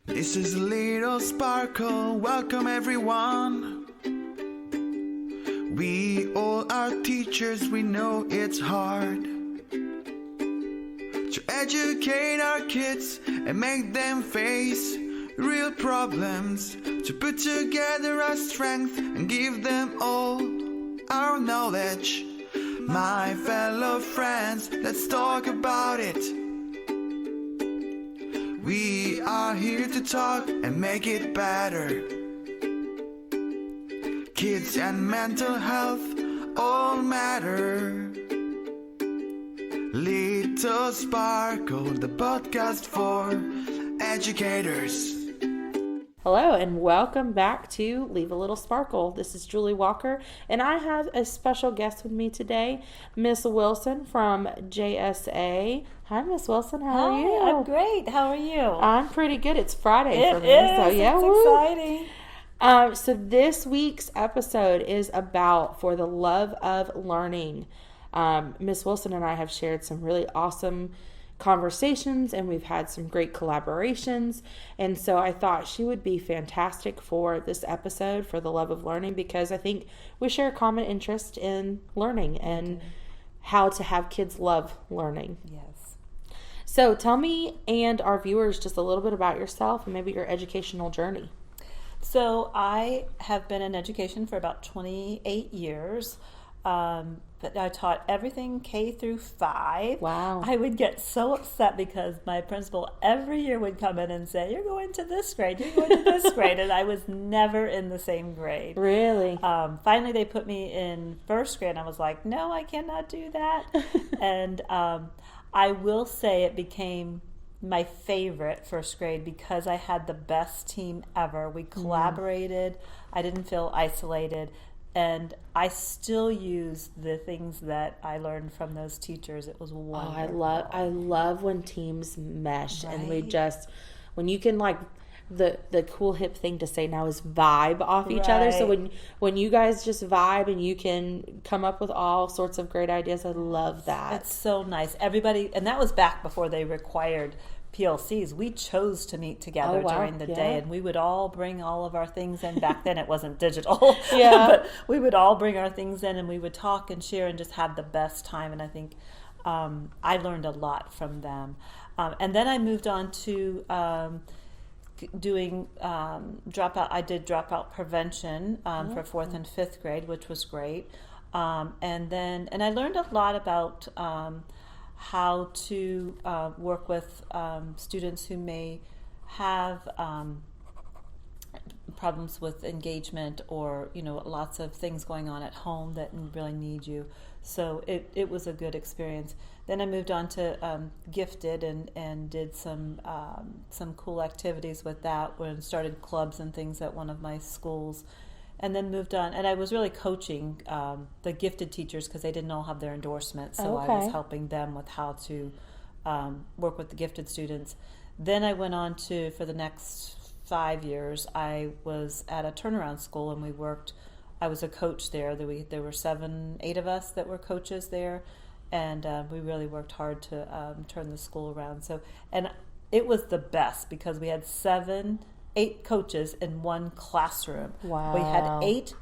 This is a little sparkle, welcome everyone. We all are teachers, we know it's hard to educate our kids and make them face real problems, to put together our strength and give them all our knowledge. My fellow friends, let's talk about it. We are here to talk and make it better. Kids and mental health all matter. Little Sparkle, the podcast for educators. Hello and welcome back to Leave a Little Sparkle. This is Julie Walker and I have a special guest with me today, Miss Wilson from JSA. Hi, Miss Wilson. How are you? I'm great. How are you? I'm pretty good. It's Friday for me. So yeah, it's exciting. So this week's episode is about For the Love of Learning. Miss Wilson and I have shared some really awesome conversations and we've had some great collaborations, and so I thought she would be fantastic for this episode, For the Love of Learning, because I think we share a common interest in learning and how to have kids love learning. Yes. So tell me and our viewers just a little bit about yourself and maybe your educational journey. So I have been in education for about 28 years. But I taught everything K through 5. Wow. I would get so upset because my principal every year would come in and say, "You're going to this grade, you're going to this grade," and I was never in the same grade. Really? Finally, they put me in first grade, and I was like, "No, I cannot do that." And I will say it became my favorite first grade because I had the best team ever. We collaborated. I didn't feel isolated. And I still use the things that I learned from those teachers. It was wonderful. Oh, I love when teams mesh, Right. and we just, when you can, like, the cool hip thing to say now is vibe off each other. So when you guys just vibe and you can come up with all sorts of great ideas, I love that. It's so nice. Everybody, and that was back before they required PLCs. We chose to meet together during the day, and we would all bring all of our things in. Back then it wasn't digital, but we would all bring our things in and we would talk and share and just have the best time. And I think I learned a lot from them. And then I moved on to doing dropout. I did dropout prevention for 4th and 5th grade, which was great. And I learned a lot about how to work with students who may have problems with engagement, or lots of things going on at home that really need you. So it was a good experience. Then I moved on to gifted and did some cool activities with that, when started clubs and things at one of my schools. And then moved on, and I was really coaching the gifted teachers because they didn't all have their endorsements, so I was helping them with how to work with the gifted students. Then I went on to, for the next 5 years, I was at a turnaround school, and I was a coach there. There were 7-8 of us that were coaches there, and we really worked hard to turn the school around. And it was the best because we had 8 coaches in one classroom. Wow. We had 8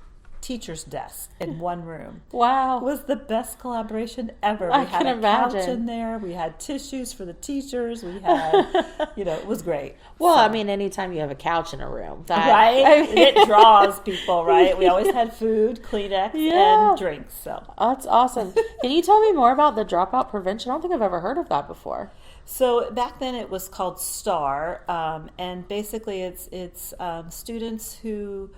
teachers' desks in one room. Wow. It was the best collaboration ever. I We had can a imagine. couch in there. We had tissues for the teachers. We had, it was great. Well, So, I mean, anytime you have a couch in a room, right? I mean, It draws people, right? We always had food, Kleenex, and drinks. So that's awesome. Can you tell me more about the dropout prevention? I don't think I've ever heard of that before. So back then it was called STAR, and basically it's students who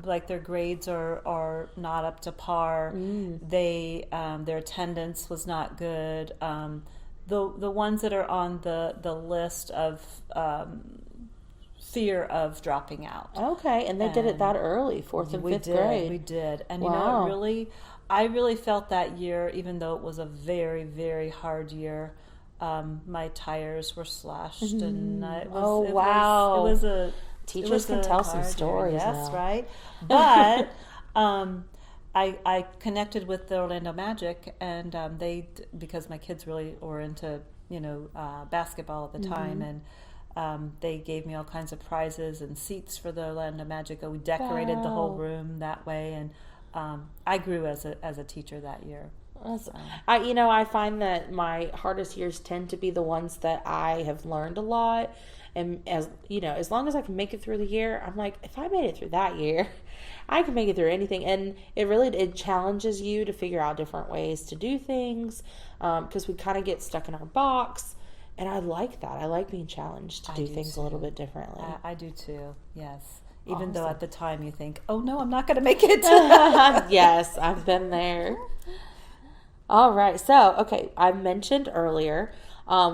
like their grades are not up to par. They their attendance was not good. The ones that are on the list of fear of dropping out. Okay, and they did it that early, 4th and 5th grade. We did, and Wow. I really felt that year, even though it was a very, very hard year. My tires were slashed, and it was a Teachers can tell some stories. Yes, now. right. But I connected with the Orlando Magic, and because my kids really were into basketball at the time, and They gave me all kinds of prizes and seats for the Land of Magica. We decorated the whole room that way, and I grew as a teacher that year. I find that my hardest years tend to be the ones that I have learned a lot. And as long as I can make it through the year, I'm like, if I made it through that year, I can make it through anything. And it challenges you to figure out different ways to do things, because we kind of get stuck in our box. And I like that. I like being challenged to do things a little bit differently. I do too. Yes. Even though at the time you think, oh no, I'm not going to make it. Yes, I've been there. All right. So, okay, I mentioned earlier,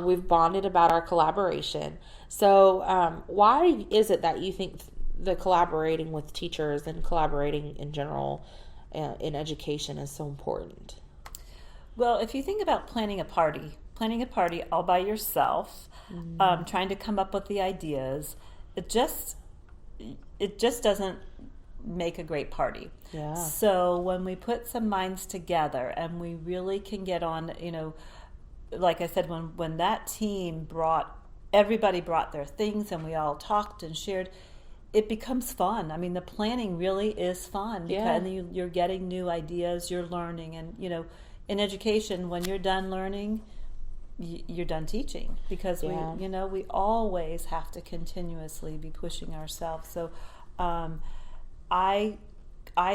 we've bonded about our collaboration. So, why is it that you think the collaborating with teachers and collaborating in general in education is so important? Well, if you think about planning a party all by yourself, trying to come up with the ideas, it just doesn't make a great party. Yeah. So when we put some minds together and we really can get on, like I said, when that team everybody brought their things and we all talked and shared, it becomes fun. I mean, the planning really is fun. Yeah. And you're getting new ideas, you're learning. And, in education, when you're done learning, you're done teaching, because we always have to continuously be pushing ourselves. So I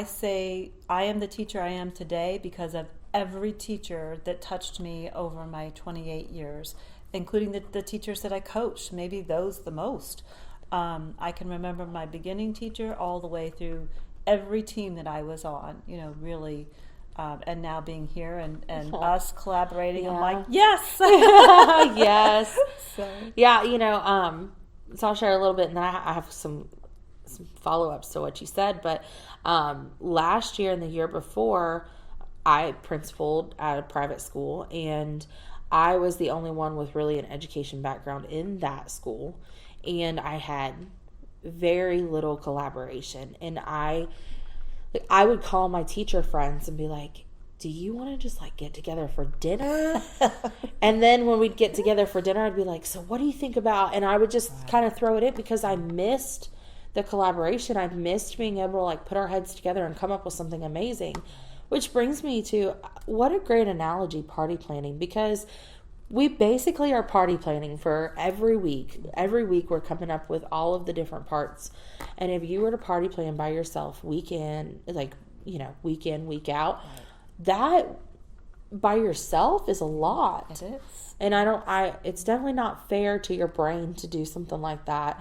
say I am the teacher I am today because of every teacher that touched me over my 28 years, including the teachers that I coached, maybe those the most. I can remember my beginning teacher all the way through every team that I was on, really. And now being here and us collaborating, I'm like, yes. Yes. So. Yeah, so I'll share a little bit, and then I have some follow-ups to what you said. But last year and the year before, I principaled at a private school, and I was the only one with really an education background in that school, and I had very little collaboration. And I would call my teacher friends and be like, do you want to just get together for dinner? And then when we'd get together for dinner, I'd be like, so what do you think about? And I would just kind of throw it in, because I missed the collaboration. I missed being able to put our heads together and come up with something amazing. Which brings me to what a great analogy, party planning, because we basically are party planning for every week. Every week we're coming up with all of the different parts. And if you were to party plan by yourself week in, week in, week out, that by yourself is a lot. It is. And it's definitely not fair to your brain to do something like that.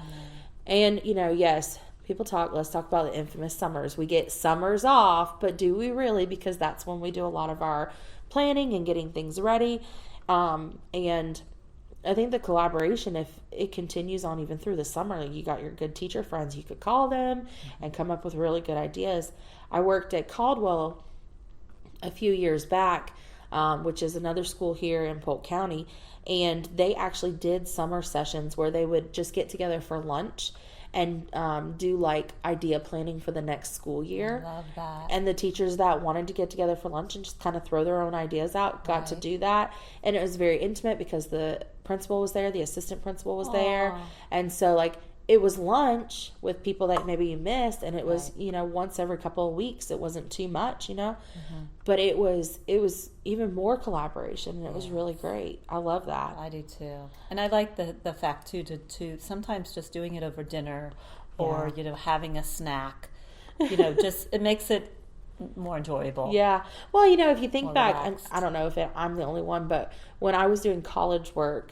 And, yes, let's talk about the infamous summers. We get summers off, but do we really? Because that's when we do a lot of our planning and getting things ready. And I think the collaboration, if it continues on even through the summer, you got your good teacher friends, you could call them and come up with really good ideas. I worked at Caldwell a few years back, which is another school here in Polk County, and they actually did summer sessions where they would just get together for lunch and do idea planning for the next school year. I love that. And the teachers that wanted to get together for lunch and just kind of throw their own ideas out got to do that. And it was very intimate because the principal was there, the assistant principal was there. And so it was lunch with people that maybe you missed, and it was, once every couple of weeks. It wasn't too much, but it was even more collaboration, and it was really great. I love that. I do too. And I like the fact too to sometimes just doing it over dinner or, having a snack, just, it makes it more enjoyable. Yeah. Well, if you think back, and relaxed. I don't know if I'm the only one, but when I was doing college work,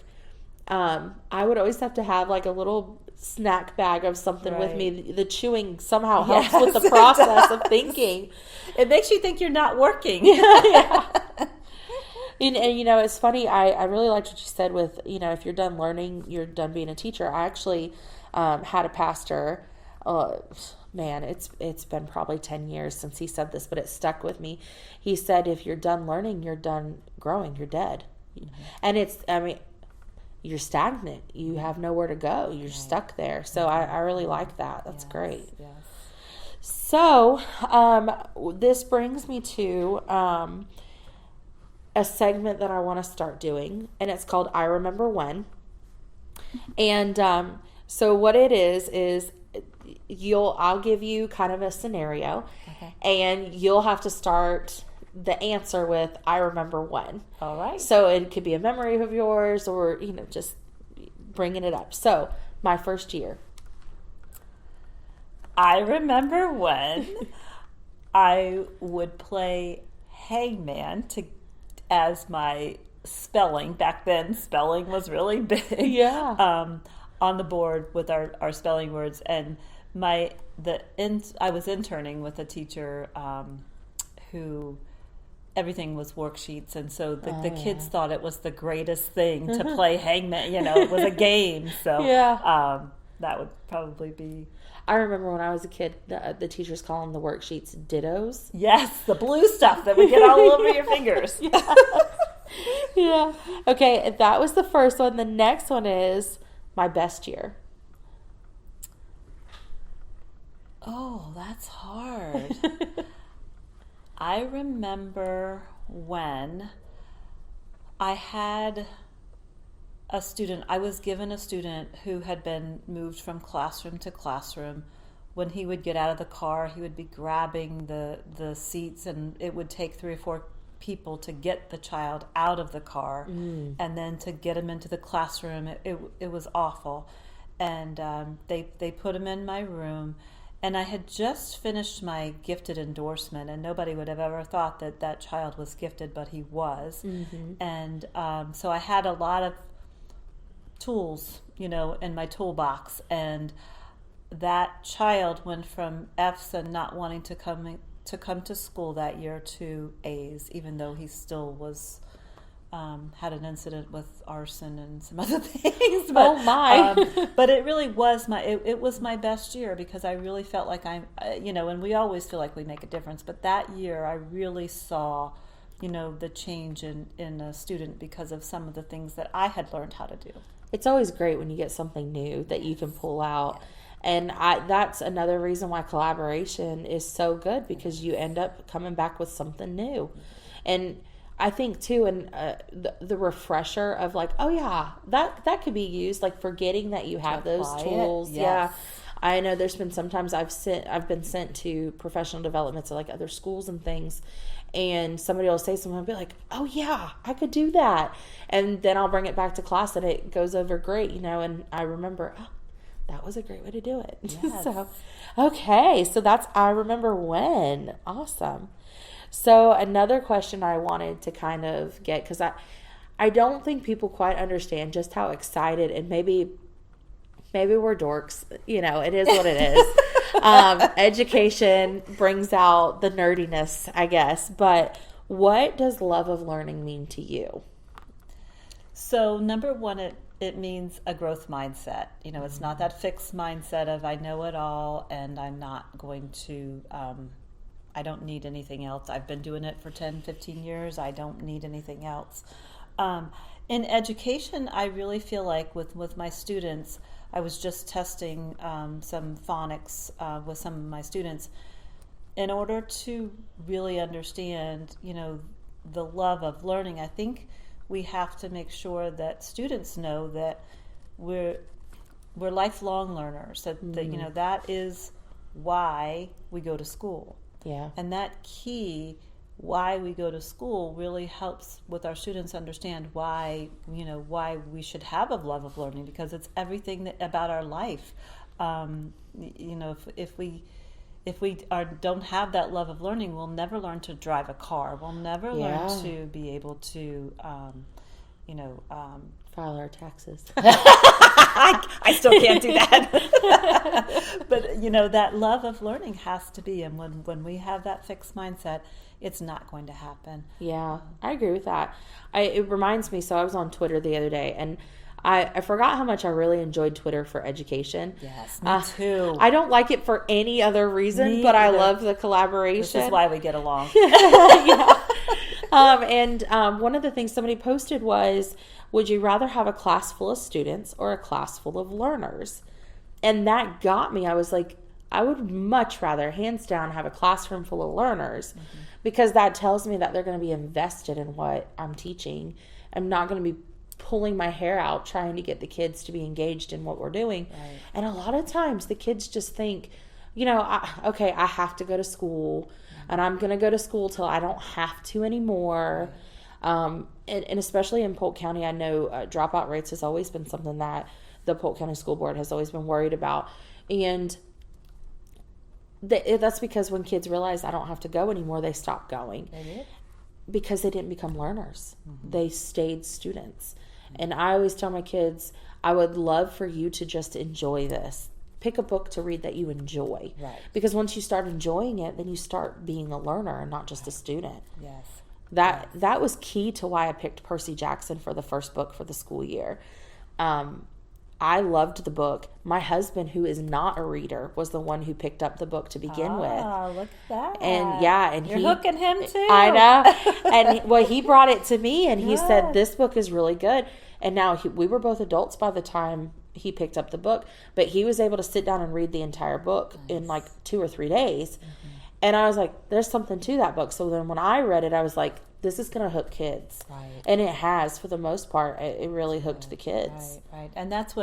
I would always have to have a little snack bag of something with me. The chewing somehow helps with the process of thinking. It makes you think you're not working. Yeah. And it's funny. I really liked what you said with, if you're done learning, you're done being a teacher. I actually had a pastor. Man, it's been probably 10 years since he said this, but it stuck with me. He said, if you're done learning, you're done growing, you're dead. And you're stagnant. You have nowhere to go. You're stuck there. So I really like that. That's great. Yes. So this brings me to a segment that I want to start doing, and it's called I Remember When. And so what it is I'll give you kind of a scenario, Okay. and you'll have to start the answer with "I remember when." All right. So it could be a memory of yours, or just bringing it up. So my first year. I remember when I would play hangman as my spelling. Back then, spelling was really big. Yeah. On the board with our spelling words, and I was interning with a teacher who everything was worksheets, and so the kids thought it was the greatest thing to play hangman. It was a game. So Yeah. that would probably be. I remember when I was a kid, the teachers calling the worksheets dittos. Yes, the blue stuff that would get all over your fingers. Yeah. Okay, that was the first one. The next one is my best year. Oh, that's hard. I remember when I had I was given a student who had been moved from classroom to classroom. When he would get out of the car, he would be grabbing the seats, and it would take 3 or 4 people to get the child out of the car and then to get him into the classroom. It was awful. And they put him in my room, and I had just finished my gifted endorsement, and nobody would have ever thought that child was gifted, but he was. And so I had a lot of tools, in my toolbox, and that child went from F's and not wanting to come to school that year to A's, even though he still was had an incident with arson and some other things. But, oh my! But it really was it was my best year, because I really felt like and we always feel like we make a difference, but that year I really saw, the change in a student because of some of the things that I had learned how to do. It's always great when you get something new that you can pull out. And that's another reason why collaboration is so good, because you end up coming back with something new. And I think too, and the refresher of like, oh yeah, that could be used, like forgetting that you have those tools. Yes. Yeah. I know there's been sometimes I've been sent to professional developments at like other schools and things, and somebody will say something and be like, oh yeah, I could do that. And then I'll bring it back to class and it goes over great, and I remember, oh, that was a great way to do it. Yes. So that's I remember when. Awesome. So another question I wanted to kind of get, because I don't think people quite understand just how excited, and maybe we're dorks, it is what it is. Education brings out the nerdiness, I guess. But what does love of learning mean to you? So number one, it means a growth mindset. It's not that fixed mindset of I know it all and I'm not going to, I don't need anything else. I've been doing it for 10, 15 years. I don't need anything else. In education, I really feel like with my students, I was just testing some phonics with some of my students. In order to really understand, the love of learning, I think we have to make sure that students know that we're lifelong learners. That that is why we go to school. Yeah. And that key why we go to school really helps with our students understand why we should have a love of learning, because it's everything about our life. If we don't have that love of learning, we'll never learn to drive a car. We'll never learn to be able to file our taxes. I still can't do that. But that love of learning has to be, and when we have that fixed mindset, it's not going to happen. Yeah, I agree with that. It reminds me, so I was on Twitter the other day, and I forgot how much I really enjoyed Twitter for education. Yes, me too. I don't like it for any other reason, but I love the collaboration. This is why we get along. Yeah. And one of the things somebody posted was, would you rather have a class full of students or a class full of learners? And that got me. I was like, I would much rather, hands down, have a classroom full of learners, because that tells me that they're going to be invested in what I'm teaching. I'm not going to be pulling my hair out trying to get the kids to be engaged in what we're doing. Right. And a lot of times the kids just think, I have to go to school, and I'm going to go to school till I don't have to anymore. Right. And especially in Polk County, I know dropout rates has always been something that the Polk County School Board has always been worried about. And that's because when kids realize I don't have to go anymore, they stop going. They did. Because they didn't become learners. Mm-hmm. They stayed students. Mm-hmm. And I always tell my kids, I would love for you to just enjoy this. Pick a book to read that you enjoy. Right. Because once you start enjoying it, then you start being a learner and not just a student. Yes. That was key to why I picked Percy Jackson for the first book for the school year. I loved the book. My husband, who is not a reader, was the one who picked up the book to begin with. Oh, look at that. And you're hooking him too. I know. And he brought it to me, and he said, this book is really good. And now we were both adults by the time he picked up the book, but he was able to sit down and read the entire book in like 2 or 3 days. Mm-hmm. And I was like, there's something to that book. So then when I read it, I was like, this is going to hook kids. Right. And it has, for the most part. It really hooked the kids. Right. And that's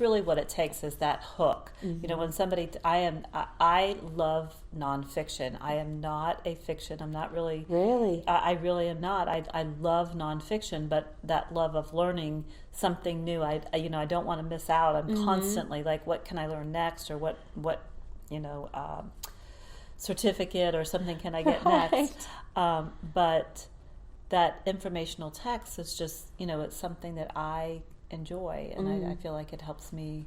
really what it takes, is that hook. Mm-hmm. When somebody, I love nonfiction. I am not a fiction. I'm not really. Really? I really am not. I love nonfiction, but that love of learning something new, I don't want to miss out. I'm constantly like, what can I learn next? Or what certificate or something can I get next? But that informational text is just, it's something that I enjoy, and I feel like it helps me,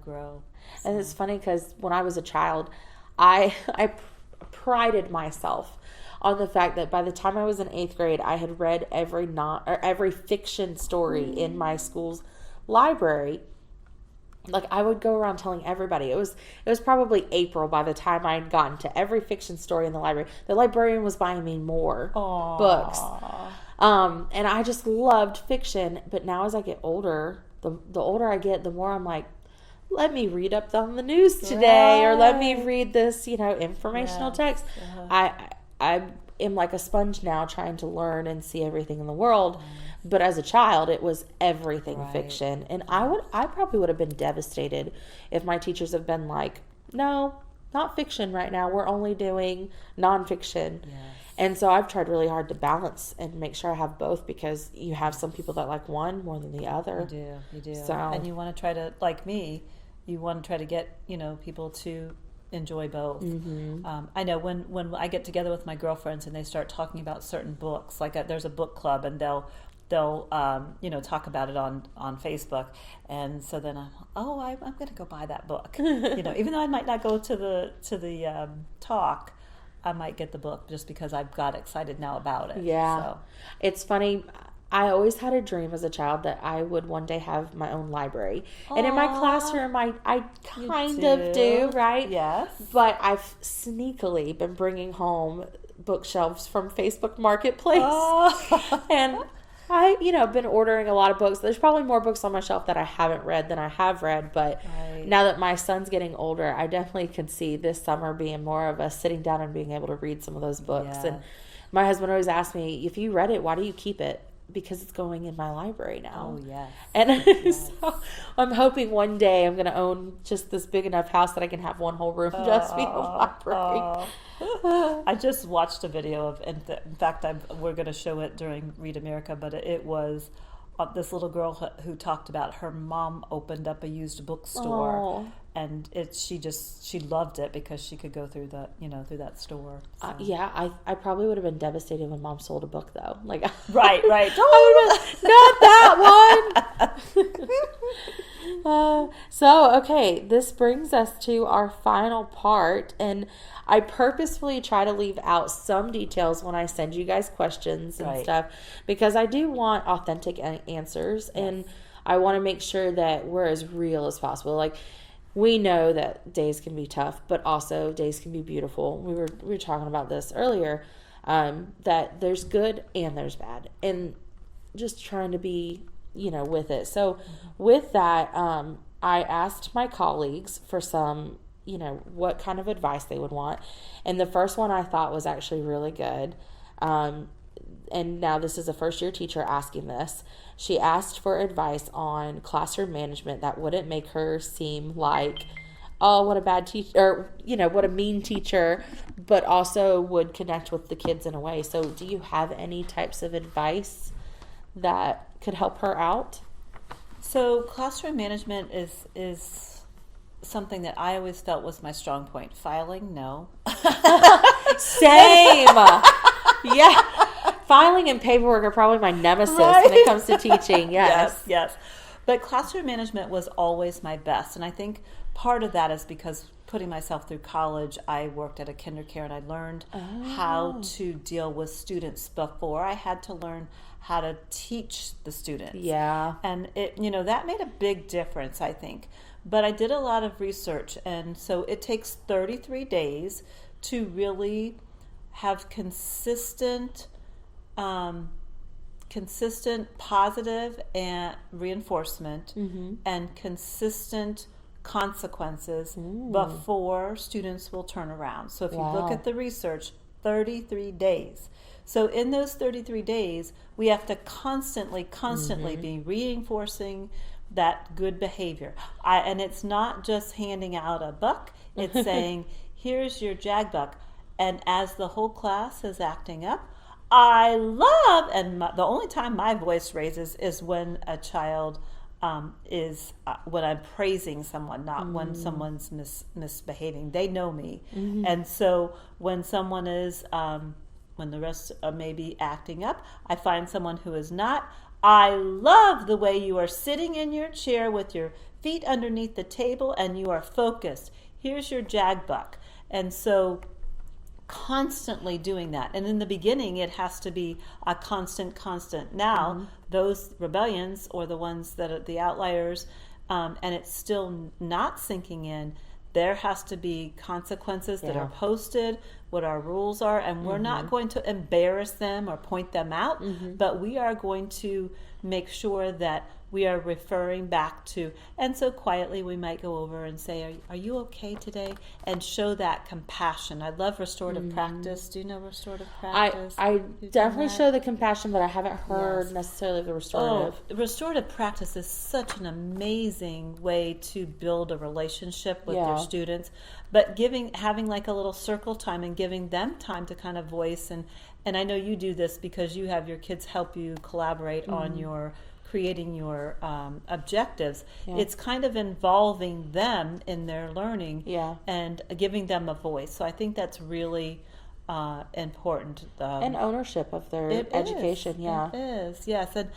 grow. So. And it's funny because when I was a child, I prided myself on the fact that by the time I was in 8th grade, I had read every fiction story in my school's library. Like, I would go around telling everybody. It was probably April by the time I had gotten to every fiction story in the library. The librarian was buying me more books. And I just loved fiction. But now as I get older, the older I get, the more I'm like, let me read up on the news today, or let me read this, informational text. I am like a sponge now, trying to learn and see everything in the world. But as a child, it was everything fiction. And I probably would have been devastated if my teachers have been like, no, not fiction right now. We're only doing nonfiction. Yes. And so I've tried really hard to balance and make sure I have both, because you have some people that like one more than the other. You do. So, and you want to try to, like me, you want to try to get, people to enjoy both. Mm-hmm. I know when I get together with my girlfriends and they start talking about certain books, like there's a book club, and they'll talk about it on Facebook, and so then I'm going to go buy that book. Even though I might not go to the talk, I might get the book just because I've got excited now about it. Yeah, so. It's funny. I always had a dream as a child that I would one day have my own library. Aww. And in my classroom, I kind of do, right? Yes. But I've sneakily been bringing home bookshelves from Facebook Marketplace. Oh. And I, been ordering a lot of books. There's probably more books on my shelf that I haven't read than I have read. But now that my son's getting older, I definitely could see this summer being more of a sitting down and being able to read some of those books. Yeah. And my husband always asks me, if you read it, why do you keep it? Because it's going in my library now. Oh, yes. And yes. So I'm hoping one day I'm going to own just this big enough house that I can have one whole room just be a library. I just watched a video of, in fact, we're going to show it during Read America, but it was this little girl who talked about her mom opened up a used bookstore, and she loved it because she could go through that store. So. I probably would have been devastated when Mom sold a book though. Like right. Not that one. So okay, this brings us to our final part, and I purposefully try to leave out some details when I send you guys questions and stuff, because I do want authentic answers, and I want to make sure that we're as real as possible. Like, we know that days can be tough, but also days can be beautiful. We were talking about this earlier, that there's good and there's bad, and just trying to be, with it. So with that, I asked my colleagues for some, what kind of advice they would want. And the first one I thought was actually really good. and now this is a first-year teacher asking this. She asked for advice on classroom management that wouldn't make her seem like, oh, what a bad teacher, or, what a mean teacher, but also would connect with the kids in a way. So do you have any types of advice that could help her out? So classroom management is something that I always felt was my strong point. Filing, no. Same. Yeah. Filing and paperwork are probably my nemesis when it comes to teaching. Yes. Yes. But classroom management was always my best. And I think part of that is because putting myself through college, I worked at a kindergarten and I learned how to deal with students before I had to learn how to teach the students. Yeah. And that made a big difference, I think. But I did a lot of research, and so it takes 33 days to really have consistent positive and reinforcement and consistent consequences before students will turn around. So if you look at the research, 33 days. So in those 33 days, we have to constantly be reinforcing that good behavior. And it's not just handing out a buck. It's saying, here's your JAG buck. And as the whole class is acting up, I love, and the only time my voice raises is when a child is, when I'm praising someone, not when someone's misbehaving. They know me. And so when someone is, when the rest are maybe acting up, I find someone who is not. I love the way you are sitting in your chair with your feet underneath the table and you are focused. Here's your JAG buck. And so constantly doing that. And in the beginning, it has to be a constant. Now, those rebellions or the ones that are the outliers, and it's still not sinking in, there has to be consequences that are posted, what our rules are, and we're not going to embarrass them or point them out, but we are going to make sure that we are referring back to, and so quietly we might go over and say, are you okay today? And show that compassion. I love restorative practice. Do you know restorative practice? I definitely show the compassion, but I haven't heard necessarily of the restorative. Restorative practice is such an amazing way to build a relationship with your students, but having like a little circle time and giving them time to kind of voice, and I know you do this because you have your kids help you collaborate on your creating your objectives. It's kind of involving them in their learning and giving them a voice. So I think that's really important. And ownership of their education. It is, yes. And,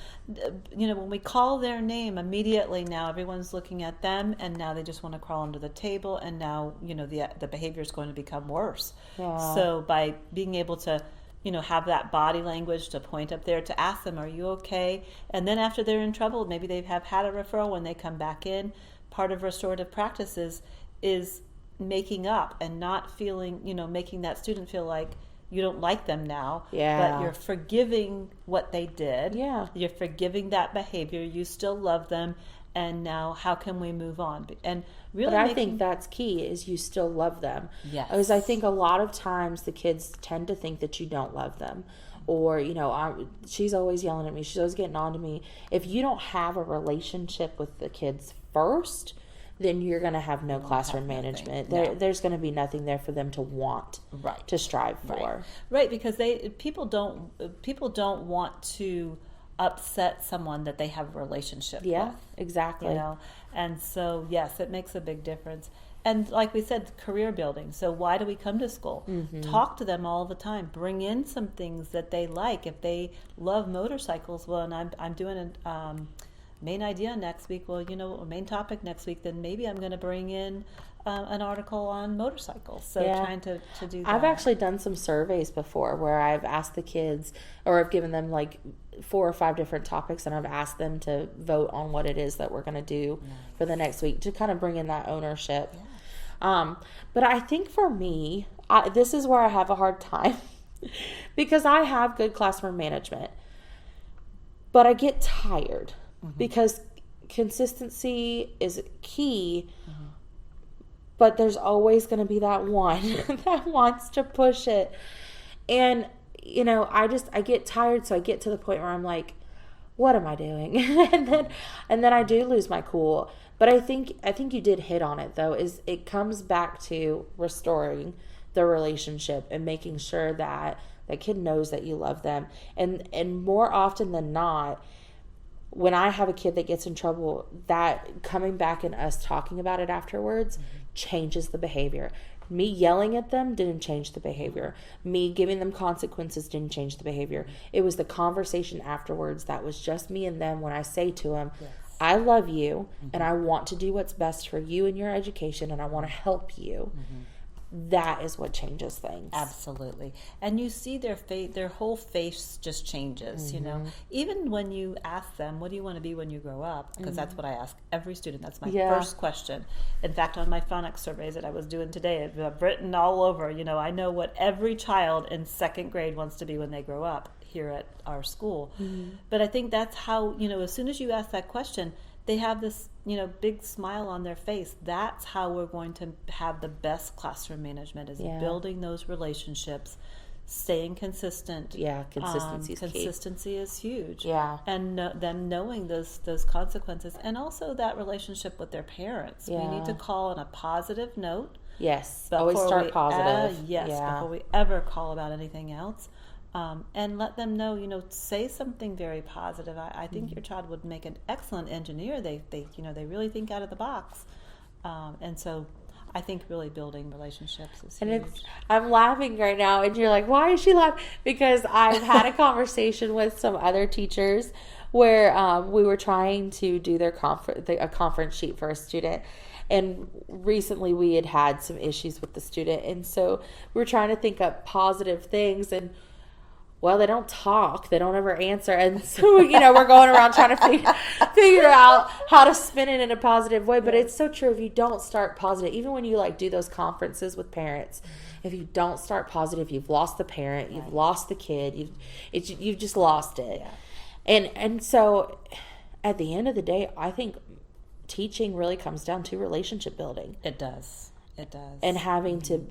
when we call their name immediately now, everyone's looking at them and now they just want to crawl under the table and now, the behavior is going to become worse. So by being able to have that body language to point up there to ask them, are you okay? And then after they're in trouble, maybe they have had a referral when they come back in. Part of restorative practices is making up and not feeling, making that student feel like you don't like them now, but you're forgiving what they did. You're forgiving that behavior. You still love them. And now how can we move on? And really, but I think that's key is you still love them. Yes. Because I think a lot of times the kids tend to think that you don't love them. Or, she's always yelling at me. She's always getting on to me. If you don't have a relationship with the kids first, then you're going to have no classroom management. There's going to be nothing there for them to want to strive for. Right, because people don't want to upset someone that they have a relationship with. Exactly. And so yes, it makes a big difference. And like we said, career building. So why do we come to school? Talk to them all the time. Bring in some things that they like. If they love motorcycles, well, and I'm doing a main idea next week. Well, a main topic next week. Then maybe I'm going to bring in an article on motorcycles. So trying to do that. I've actually done some surveys before where I've asked the kids, or I've given them like 4 or 5 different topics, and I've asked them to vote on what it is that we're going to do for the next week to kind of bring in that ownership. But I think for me, this is where I have a hard time because I have good classroom management, but I get tired because consistency is key. But there's always going to be that one that wants to push it. And, I get tired. So I get to the point where I'm like, what am I doing? and then I do lose my cool. But I think you did hit on it, though, is it comes back to restoring the relationship and making sure that that kid knows that you love them. And more often than not, when I have a kid that gets in trouble, that coming back and us talking about it afterwards changes the behavior. Me yelling at them didn't change the behavior. Me giving them consequences didn't change the behavior. It was the conversation afterwards that was just me and them when I say to them, I love you and I want to do what's best for you and your education and I want to help you. That is what changes things. Absolutely. And you see their whole face just changes, Even when you ask them, what do you want to be when you grow up? Because that's what I ask every student. That's my first question. In fact, on my phonics surveys that I was doing today, I've written all over, I know what every child in second grade wants to be when they grow up here at our school. But I think that's how, as soon as you ask that question, they have this, big smile on their face. That's how we're going to have the best classroom management, is building those relationships, staying consistent. Yeah, consistency is key. Consistency is huge. Yeah. And them knowing those consequences, and also that relationship with their parents. We need to call on a positive note. Yes, always start positive. Before we ever call about anything else. And let them know, say something very positive. I think your child would make an excellent engineer. They really think out of the box. And so I think really building relationships is huge. And I'm laughing right now, and you're like, why is she laughing? Because I've had a conversation with some other teachers where we were trying to do a conference sheet for a student. And recently we had some issues with the student. And so we were trying to think up positive things, and well, they don't talk. They don't ever answer. And so, we're going around trying to figure out how to spin it in a positive way. But it's so true. If you don't start positive, even when you do those conferences with parents, if you don't start positive, you've lost the parent, you've lost the kid, you've just lost it. Yeah. And so at the end of the day, I think teaching really comes down to relationship building. It does. And having to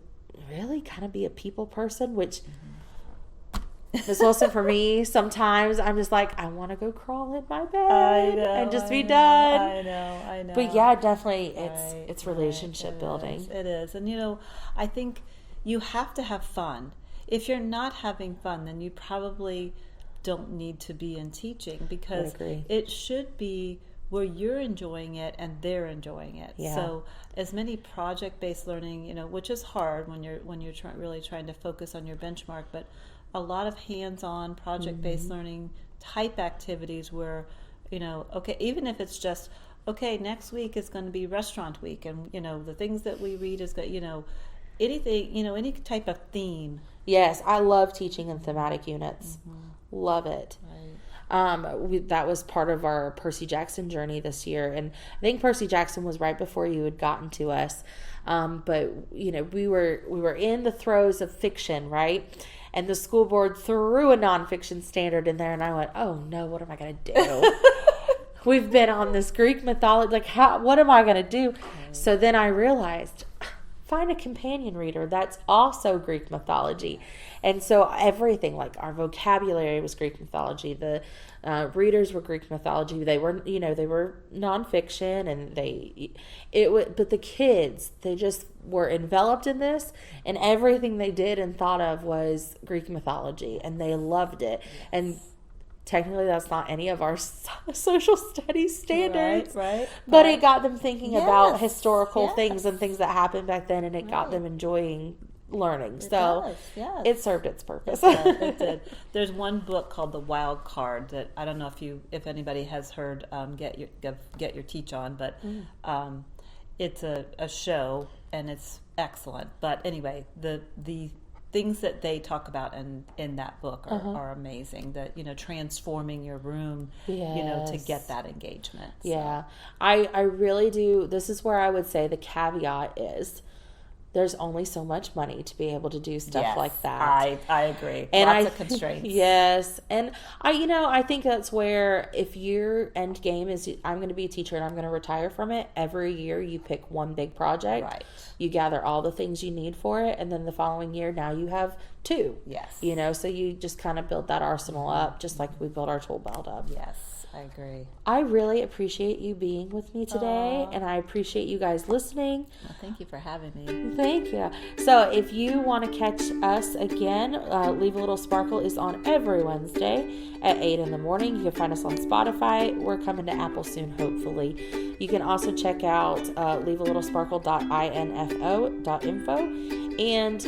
really kind of be a people person, which... Ms. Wilson, for me, sometimes I'm just like, I want to go crawl in my bed and just be done. I know. But yeah, definitely, it's relationship building. It is. And, I think you have to have fun. If you're not having fun, then you probably don't need to be in teaching, because it should be where you're enjoying it and they're enjoying it. Yeah. So as many project-based learning, which is hard when you're really trying to focus on your benchmark, but a lot of hands-on project-based learning type activities where, even if it's just, next week is going to be restaurant week, and, the things that we read is that, anything, any type of theme. Yes, I love teaching in thematic units. Love it. Right. That was part of our Percy Jackson journey this year, and I think Percy Jackson was right before you had gotten to us. But we were in the throes of fiction, right? And the school board threw a nonfiction standard in there, and I went, "Oh no, what am I going to do?" We've been on this Greek mythology, what am I going to do? Right. So then I realized, find a companion reader that's also Greek mythology. And so everything, like our vocabulary was Greek mythology. The readers were Greek mythology. They were, they were nonfiction, and but the kids, they just were enveloped in this, and everything they did and thought of was Greek mythology, and they loved it. Yes. And technically, that's not any of our social studies standards, right? But it got them thinking about historical things and things that happened back then, and it got them enjoying learning. It served its purpose. It did. There's one book called The Wild Card that I don't know if anybody has heard Get Your Teach On, but it's a show, and it's excellent. But anyway, the things that they talk about in that book are amazing. That transforming your room, to get that engagement. So. Yeah, I really do. This is where I would say the caveat is, there's only so much money to be able to do stuff Yes, like that. I agree. And Lots of constraints. Yes. And I think that's where, if your end game is, I'm going to be a teacher and I'm going to retire from it, every year you pick one big project. Right. You gather all the things you need for it. And then the following year, now you have 2. Yes. So you just kind of build that arsenal up, just like we build our tool belt up. Yes, I agree. I really appreciate you being with me today. And I appreciate you guys listening. Well, thank you for having me. Thank you. So if you want to catch us again, Leave a Little Sparkle is on every Wednesday at 8 in the morning. You can find us on Spotify. We're coming to Apple soon, hopefully. You can also check out leavealittlesparkle.info and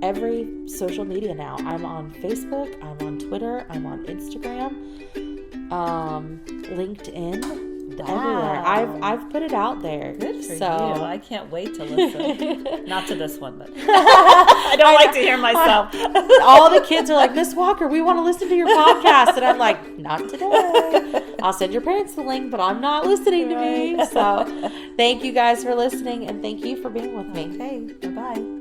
every social media now. I'm on Facebook, I'm on Twitter, I'm on Instagram, LinkedIn. Everywhere. I've put it out there. Good for so you. I can't wait to listen. Not to this one, but I don't like to hear myself. All the kids are like, Miss Walker, we want to listen to your podcast. And I'm like, not today. I'll send your parents the link, but I'm not listening to me. So thank you guys for listening, and thank you for being with me. Okay, bye-bye.